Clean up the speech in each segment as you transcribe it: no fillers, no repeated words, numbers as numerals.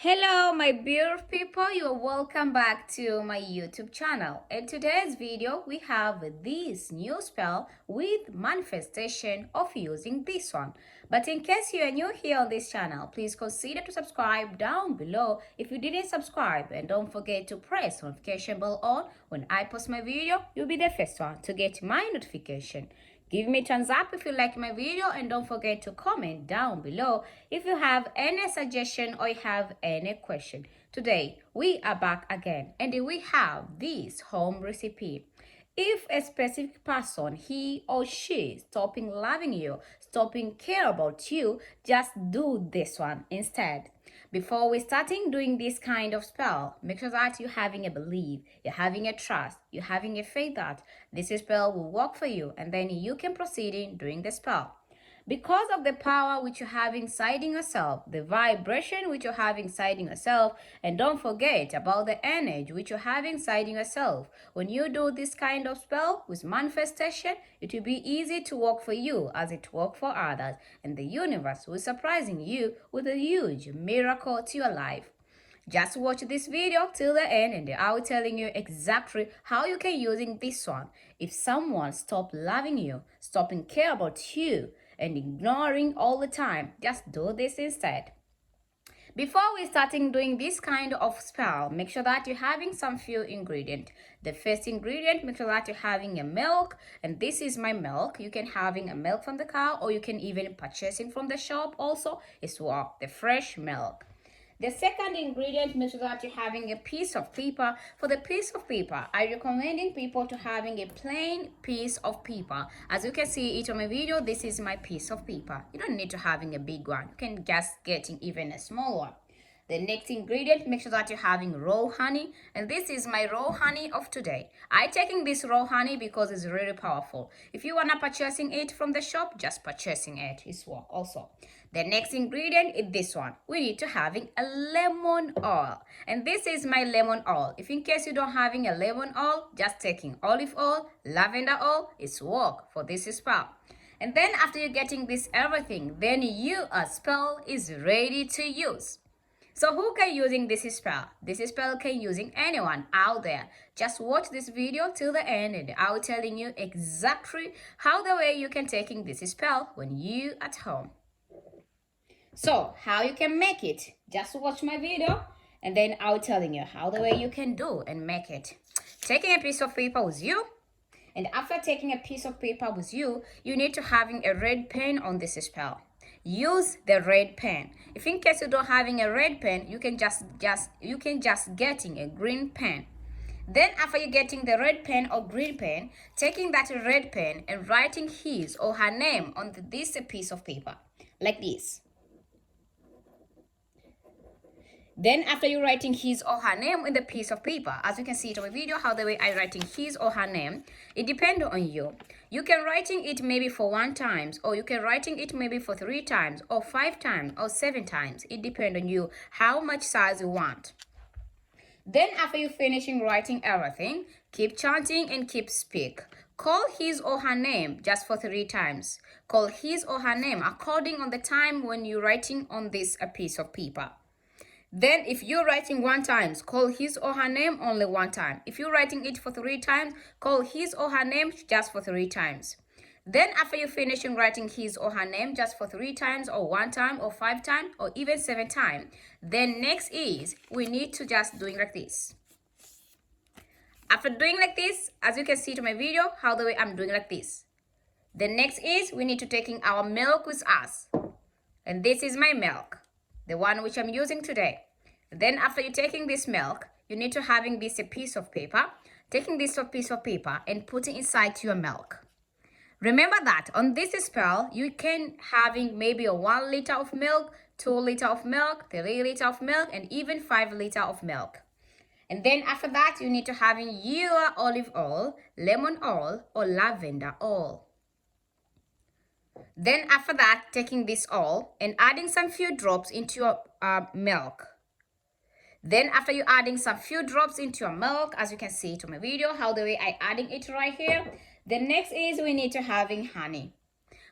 Hello my beautiful people, you are welcome back to my YouTube channel. In today's video we have this new spell with manifestation of using this one. But in case you are new here on this channel, please consider to subscribe down below if you didn't subscribe, and don't forget to press notification bell on. When I post my video, you'll be the first one to get my notification. Give me a thumbs up if you like my video, and don't forget to comment down below if you have any suggestion or you have any question. Today we are back again and we have this home recipe. If a specific person, he or she, stopping loving you, stopping care about you, just do this one instead. Before we starting doing this kind of spell, make sure that you're having a belief, you're having a trust, you're having a faith that this spell will work for you, and then you can proceed in doing the spell. Because of the power which you have inside in yourself, the vibration which you have inside in yourself, and don't forget about the energy which you have inside in yourself. When you do this kind of spell with manifestation, it will be easy to work for you as it works for others, and the universe will surprising you with a huge miracle to your life. Just watch this video till the end and I will telling you exactly how you can using this one. If someone stop loving you, stopping care about you, and ignoring all the time, just do this instead. Before we starting doing this kind of spell, make sure that you're having some few ingredients. The first ingredient, make sure that you're having a milk, and this is my milk. You can having a milk from the cow, or you can even purchasing from the shop also. It's what the fresh milk. The second ingredient, make sure that you're having a piece of paper. For the piece of paper, I recommending people to having a plain piece of paper. As you can see it on my video, this is my piece of paper. You don't need to having a big one. You can just getting even a small one. The next ingredient, make sure that you're having raw honey, and this is my raw honey of today. I taking this raw honey because it's really powerful. If you wanna purchasing it from the shop, just purchasing it is work also. The next ingredient is this one. We need to having a lemon oil, and this is my lemon oil. If in case you don't having a lemon oil, just taking olive oil, lavender oil, it's work for this spell. And then after you're getting this everything, then your spell is ready to use. So who can using this spell? This spell can using anyone out there. Just watch this video till the end and I'll telling you exactly how the way you can taking this spell when you at home. So how you can make it? Just watch my video and then I'll telling you how the way you can do and make it. Taking a piece of paper with you, and after taking a piece of paper with you, you need to having a red pen on this spell. Use the red pen. If in case you don't having a red pen, you can just getting a green pen. Then after you getting the red pen or green pen, taking that red pen and writing his or her name on this piece of paper like this. Then after you writing his or her name in the piece of paper, as you can see it on my video, how the way I writing his or her name, it depends on you. You can writing it maybe for 1 time, or you can writing it maybe for 3 times, or 5 times, or 7 times. It depends on you how much size you want. Then after you finishing writing everything, keep chanting and keep speak. Call his or her name just for 3 times. Call his or her name according on the time when you're writing on this piece of paper. Then if you're writing 1 time, call his or her name only 1 time. If you're writing it for 3 times, call his or her name just for 3 times. Then after you finishing writing his or her name just for 3 times or 1 time or 5 times or even 7 times, then next is we need to just doing like this. After doing like this, as you can see to my video, how the way I'm doing like this. The next is we need to taking our milk with us. And this is my milk, the one which I'm using today. Then after you taking this milk, you need to having this a piece of paper, taking this piece of paper and putting inside your milk. Remember that on this spell, you can having maybe a 1 liter of milk, 2 liter of milk, 3 liter of milk, and even 5 liter of milk. And then after that, you need to having your olive oil, lemon oil, or lavender oil. Then after that, taking this oil and adding some few drops into your milk. Then after you adding some few drops into your milk, as you can see to my video, how the way I adding it right here. The next is we need to having honey.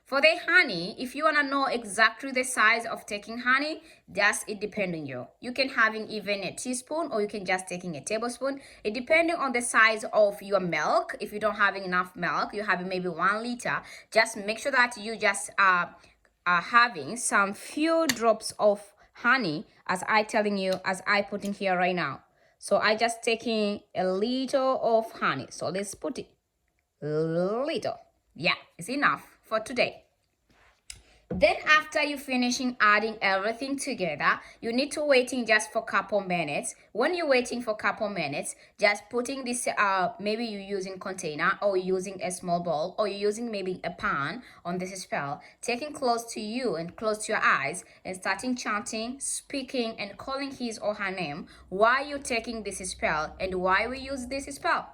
For the honey, if you want to know exactly the size of taking honey, just it depends on you. You can having even a teaspoon, or you can just taking a tablespoon. It depending on the size of your milk. If you don't having enough milk, you having maybe 1 liter, just make sure that you just are having some few drops of honey, as I telling you, as I putting here right now. So I just taking a little of honey. So let's put it little. Yeah, it's enough for today. Then after you finishing adding everything together, you need to waiting just for a couple minutes. When you're waiting for a couple minutes, just putting this, maybe you're using container, or using a small bowl, or you're using maybe a pan on this spell, taking close to you and close to your eyes, and starting chanting, speaking, and calling his or her name while you're taking this spell and why we use this spell.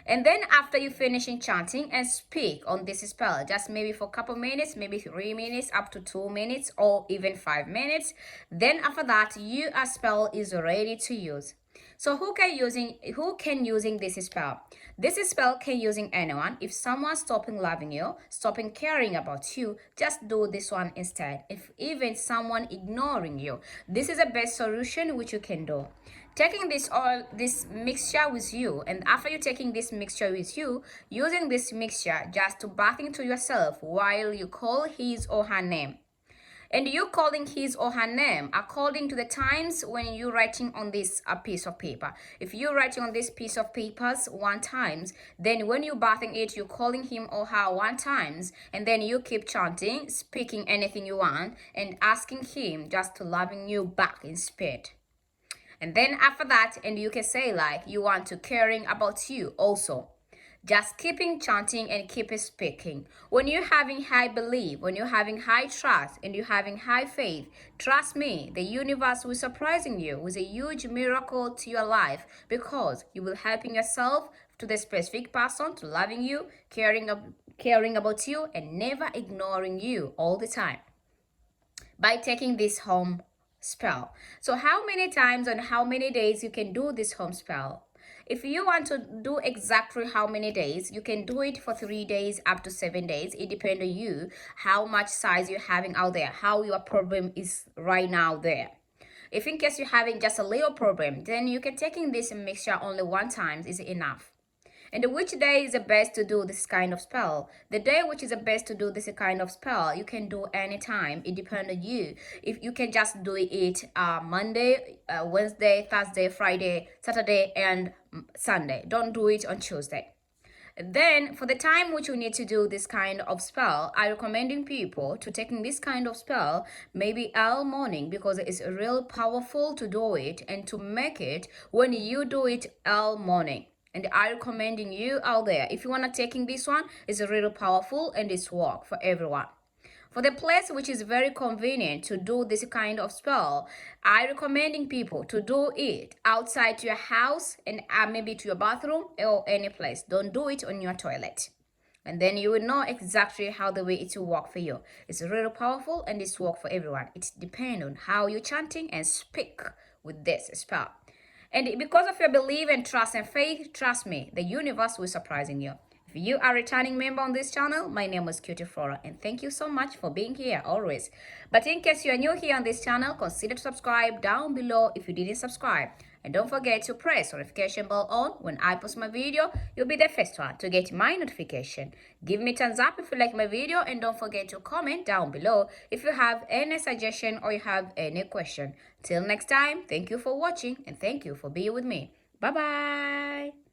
And then after you finishing chanting and speak on this spell, just maybe for a couple minutes, maybe 3 minutes, up to 2 minutes, or even 5 minutes. Then after that, your spell is ready to use. So who can using this spell? This spell can using anyone. If someone stopping loving you, stopping caring about you, just do this one instead. If even someone ignoring you, this is the best solution which you can do. Taking this mixture with you, and after you taking this mixture with you, using this mixture just to bathing to yourself while you call his or her name. And you calling his or her name according to the times when you're writing on this piece of paper. If you're writing on this piece of papers 1 times, then when you're bathing it, you're calling him or her 1 times, and then you keep chanting, speaking anything you want, and asking him just to loving you back in spirit. And then after that, and you can say like you want to caring about you also. Just keeping chanting and keep speaking. When you're having high belief, when you're having high trust, and you're having high faith, trust me, the universe will surprising you with a huge miracle to your life, because you will helping yourself to the specific person to loving you, caring about you, and never ignoring you all the time by taking this home spell. So how many times and how many days you can do this home spell? If you want to do exactly how many days, you can do it for 3 days up to 7 days. It depends on you, how much size you're having out there, how your problem is right now there. If in case you're having just a little problem, then you can taking this mixture only 1 time is enough. And which day is the best to do this kind of spell? The day which is the best to do this kind of spell, you can do anytime. It depends on you. If you can just do it Monday, Wednesday, Thursday, Friday, Saturday, and Sunday. Don't do it on Tuesday. Then for the time which you need to do this kind of spell, I recommending people to taking this kind of spell maybe early morning, because it's real powerful to do it and to make it when you do it early morning. And I recommending you out there, if you want to taking this one, it's really powerful and it's work for everyone. For the place which is very convenient to do this kind of spell, I recommending people to do it outside your house, and maybe to your bathroom or any place. Don't do it on your toilet. And then you will know exactly how the way it will work for you. It's really powerful and it's work for everyone. It depends on how you're chanting and speak with this spell. And because of your belief and trust and faith, trust me, the universe will surprising you. If you are a returning member on this channel, my name is Cutie Flora, and thank you so much for being here always. But in case you are new here on this channel, consider to subscribe down below if you didn't subscribe. And don't forget to press notification bell on. When I post my video, you'll be the first one to get my notification. Give me thumbs up if you like my video, and don't forget to comment down below if you have any suggestion or you have any question. Till next time, thank you for watching and thank you for being with me. Bye bye.